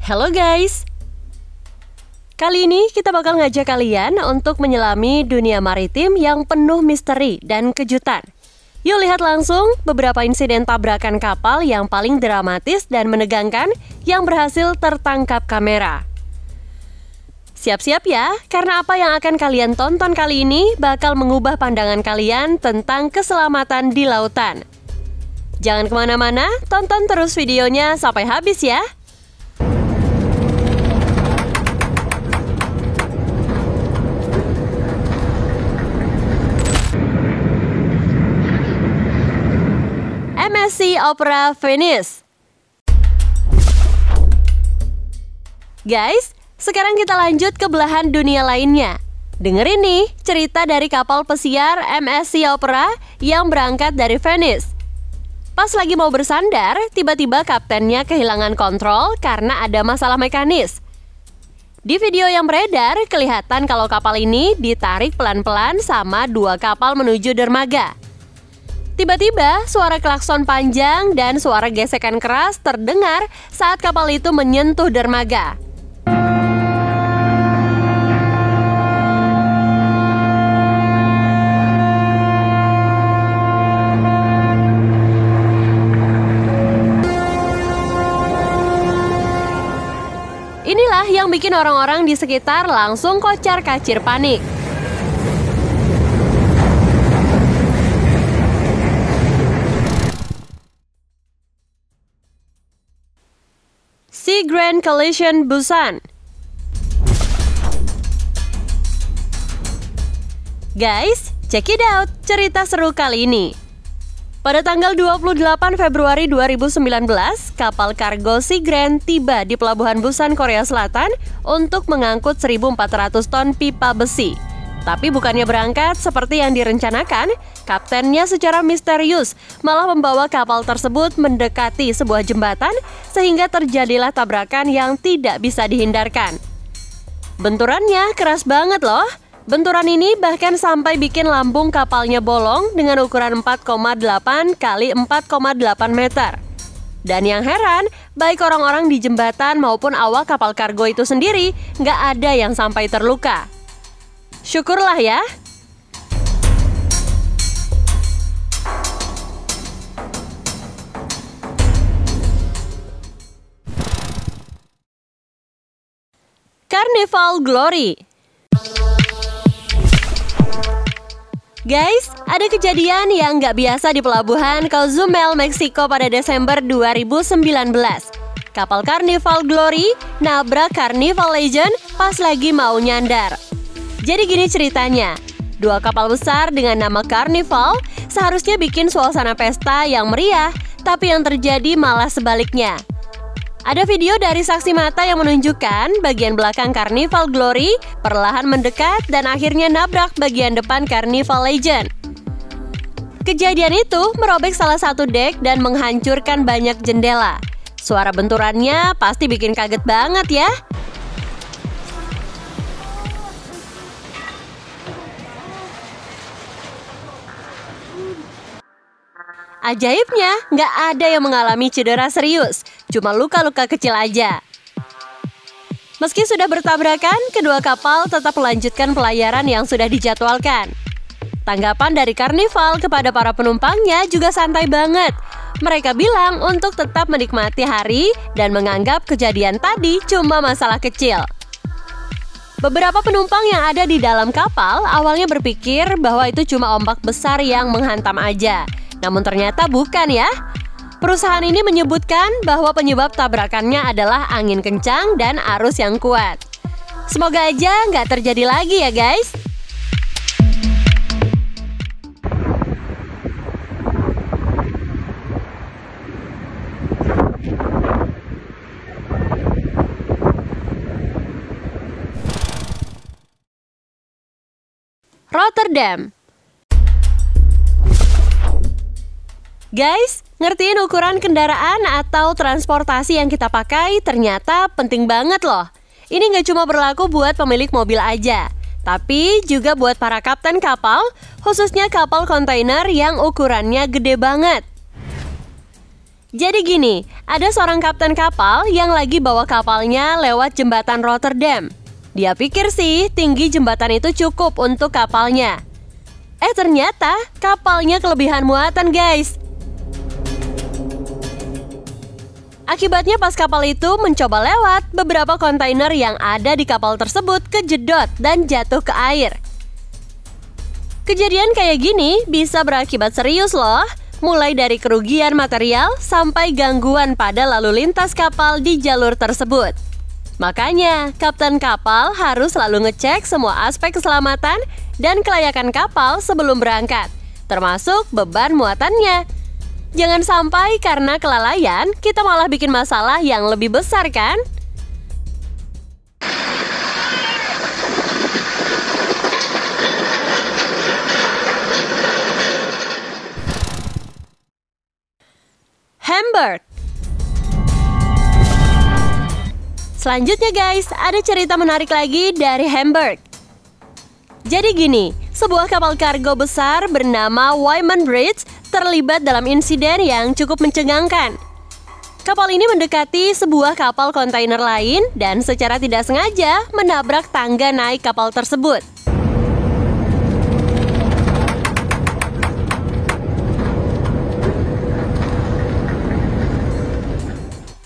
Halo guys, kali ini kita bakal ngajak kalian untuk menyelami dunia maritim yang penuh misteri dan kejutan. Yuk lihat langsung beberapa insiden tabrakan kapal yang paling dramatis dan menegangkan yang berhasil tertangkap kamera. Siap-siap ya, karena apa yang akan kalian tonton kali ini bakal mengubah pandangan kalian tentang keselamatan di lautan. Jangan kemana-mana, tonton terus videonya sampai habis ya. MSC Opera Venice. Guys, sekarang kita lanjut ke belahan dunia lainnya. Dengerin nih cerita dari kapal pesiar MSC Opera yang berangkat dari Venice. Pas lagi mau bersandar, tiba-tiba kaptennya kehilangan kontrol karena ada masalah mekanis. Di video yang beredar, kelihatan kalau kapal ini ditarik pelan-pelan sama dua kapal menuju dermaga. Tiba-tiba, suara klakson panjang dan suara gesekan keras terdengar saat kapal itu menyentuh dermaga. Inilah yang bikin orang-orang di sekitar langsung kocar-kacir panik. Sea Grand Collision Busan. Guys, check it out cerita seru kali ini. Pada tanggal 28 Februari 2019, kapal kargo Sea Grand tiba di Pelabuhan Busan, Korea Selatan untuk mengangkut 1.400 ton pipa besi. Tapi bukannya berangkat seperti yang direncanakan, kaptennya secara misterius malah membawa kapal tersebut mendekati sebuah jembatan sehingga terjadilah tabrakan yang tidak bisa dihindarkan. Benturannya keras banget loh. Benturan ini bahkan sampai bikin lambung kapalnya bolong dengan ukuran 4,8 kali 4,8 meter. Dan yang heran, baik orang-orang di jembatan maupun awak kapal kargo itu sendiri nggak ada yang sampai terluka. Syukurlah ya. Carnival Glory. Guys, ada kejadian yang nggak biasa di pelabuhan Cozumel, Meksiko pada Desember 2019. Kapal Carnival Glory nabrak Carnival Legend pas lagi mau nyandar. Jadi gini ceritanya, dua kapal besar dengan nama Carnival seharusnya bikin suasana pesta yang meriah, tapi yang terjadi malah sebaliknya. Ada video dari saksi mata yang menunjukkan bagian belakang Carnival Glory perlahan mendekat dan akhirnya nabrak bagian depan Carnival Legend. Kejadian itu merobek salah satu dek dan menghancurkan banyak jendela. Suara benturannya pasti bikin kaget banget ya. Ajaibnya, nggak ada yang mengalami cedera serius, cuma luka-luka kecil aja. Meski sudah bertabrakan, kedua kapal tetap melanjutkan pelayaran yang sudah dijadwalkan. Tanggapan dari Carnival kepada para penumpangnya juga santai banget. Mereka bilang untuk tetap menikmati hari dan menganggap kejadian tadi cuma masalah kecil. Beberapa penumpang yang ada di dalam kapal awalnya berpikir bahwa itu cuma ombak besar yang menghantam aja. Namun ternyata bukan ya. Perusahaan ini menyebutkan bahwa penyebab tabrakannya adalah angin kencang dan arus yang kuat. Semoga aja nggak terjadi lagi ya guys. Rotterdam. Guys, ngertiin ukuran kendaraan atau transportasi yang kita pakai ternyata penting banget loh. Ini nggak cuma berlaku buat pemilik mobil aja, tapi juga buat para kapten kapal, khususnya kapal kontainer yang ukurannya gede banget. Jadi gini, ada seorang kapten kapal yang lagi bawa kapalnya lewat jembatan Rotterdam. Dia pikir sih tinggi jembatan itu cukup untuk kapalnya. Ternyata kapalnya kelebihan muatan guys. Akibatnya pas kapal itu mencoba lewat, beberapa kontainer yang ada di kapal tersebut kejedot dan jatuh ke air. Kejadian kayak gini bisa berakibat serius loh. Mulai dari kerugian material sampai gangguan pada lalu lintas kapal di jalur tersebut. Makanya, kapten kapal harus selalu ngecek semua aspek keselamatan dan kelayakan kapal sebelum berangkat, termasuk beban muatannya. Jangan sampai karena kelalaian, kita malah bikin masalah yang lebih besar kan? Hamburg. Selanjutnya guys, ada cerita menarik lagi dari Hamburg. Jadi gini, sebuah kapal kargo besar bernama Wyman Bridge terlibat dalam insiden yang cukup mencengangkan. Kapal ini mendekati sebuah kapal kontainer lain dan secara tidak sengaja menabrak tangga naik kapal tersebut.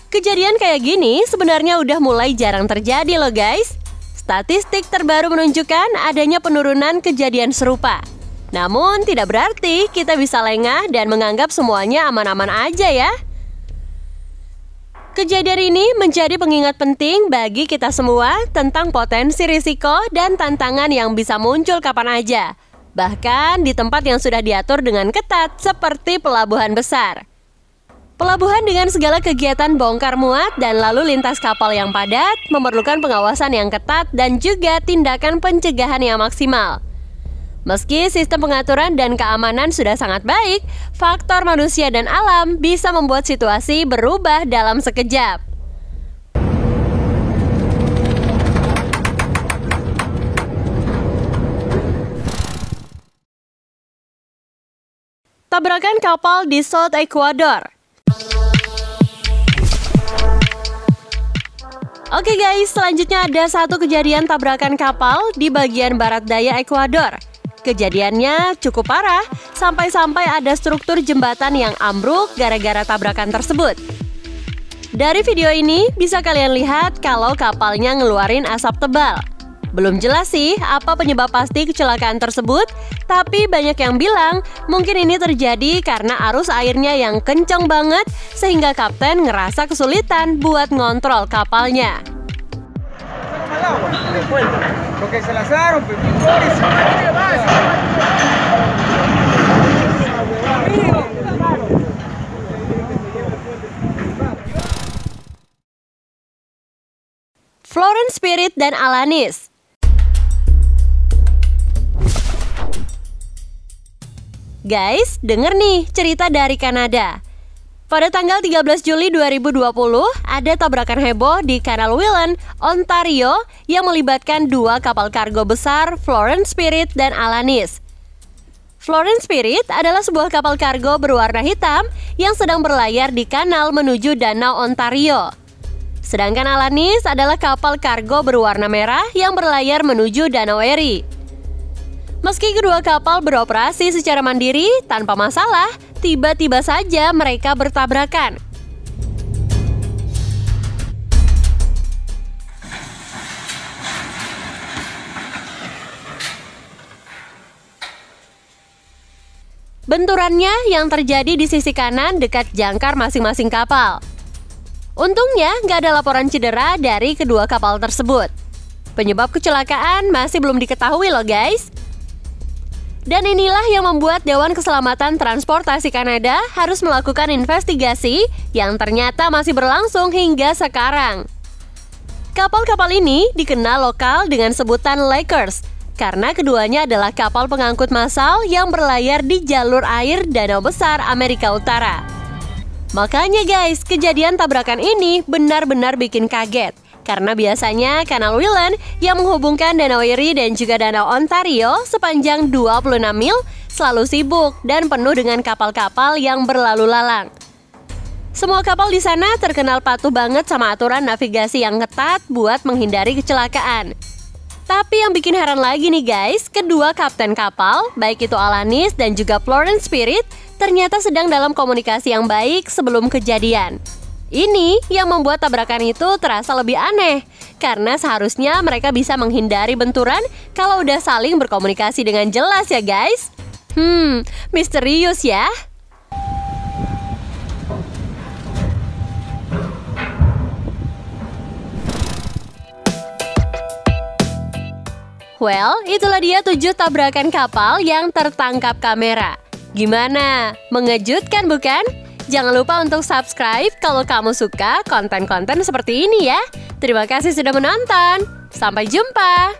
Kejadian kayak gini sebenarnya udah mulai jarang terjadi loh guys. Statistik terbaru menunjukkan adanya penurunan kejadian serupa. Namun tidak berarti kita bisa lengah dan menganggap semuanya aman-aman aja ya. Kejadian ini menjadi pengingat penting bagi kita semua tentang potensi risiko dan tantangan yang bisa muncul kapan aja. Bahkan di tempat yang sudah diatur dengan ketat seperti pelabuhan besar. Pelabuhan dengan segala kegiatan bongkar muat dan lalu lintas kapal yang padat memerlukan pengawasan yang ketat dan juga tindakan pencegahan yang maksimal. Meski sistem pengaturan dan keamanan sudah sangat baik, faktor manusia dan alam bisa membuat situasi berubah dalam sekejap. Tabrakan kapal di South Ecuador. Oke guys, selanjutnya ada satu kejadian tabrakan kapal di bagian barat daya Ekuador. Kejadiannya cukup parah, sampai-sampai ada struktur jembatan yang ambruk gara-gara tabrakan tersebut. Dari video ini bisa kalian lihat kalau kapalnya ngeluarin asap tebal. Belum jelas sih apa penyebab pasti kecelakaan tersebut, tapi banyak yang bilang mungkin ini terjadi karena arus airnya yang kencang banget sehingga kapten ngerasa kesulitan buat ngontrol kapalnya. Florence Spirit dan Alanis. Guys, denger nih cerita dari Kanada. Pada tanggal 13 Juli 2020, ada tabrakan heboh di Kanal Welland, Ontario yang melibatkan dua kapal kargo besar, Florence Spirit dan Alanis. Florence Spirit adalah sebuah kapal kargo berwarna hitam yang sedang berlayar di kanal menuju Danau Ontario. Sedangkan Alanis adalah kapal kargo berwarna merah yang berlayar menuju Danau Erie. Meski kedua kapal beroperasi secara mandiri tanpa masalah, tiba-tiba saja mereka bertabrakan. Benturannya yang terjadi di sisi kanan dekat jangkar masing-masing kapal. Untungnya nggak ada laporan cedera dari kedua kapal tersebut. Penyebab kecelakaan masih belum diketahui loh guys. Dan inilah yang membuat Dewan Keselamatan Transportasi Kanada harus melakukan investigasi yang ternyata masih berlangsung hingga sekarang. Kapal-kapal ini dikenal lokal dengan sebutan Lakers karena keduanya adalah kapal pengangkut massal yang berlayar di jalur air Danau Besar Amerika Utara. Makanya guys, kejadian tabrakan ini benar-benar bikin kaget. Karena biasanya Kanal Welland yang menghubungkan Danau Erie dan juga Danau Ontario sepanjang 26 mil selalu sibuk dan penuh dengan kapal-kapal yang berlalu lalang. Semua kapal di sana terkenal patuh banget sama aturan navigasi yang ketat buat menghindari kecelakaan. Tapi yang bikin heran lagi nih guys, kedua kapten kapal, baik itu Alanis dan juga Florence Spirit, ternyata sedang dalam komunikasi yang baik sebelum kejadian. Ini yang membuat tabrakan itu terasa lebih aneh, karena seharusnya mereka bisa menghindari benturan kalau udah saling berkomunikasi dengan jelas ya guys. Misterius ya. Well, itulah dia 7 tabrakan kapal yang tertangkap kamera. Gimana? Mengejutkan bukan? Jangan lupa untuk subscribe kalau kamu suka konten-konten seperti ini ya. Terima kasih sudah menonton. Sampai jumpa.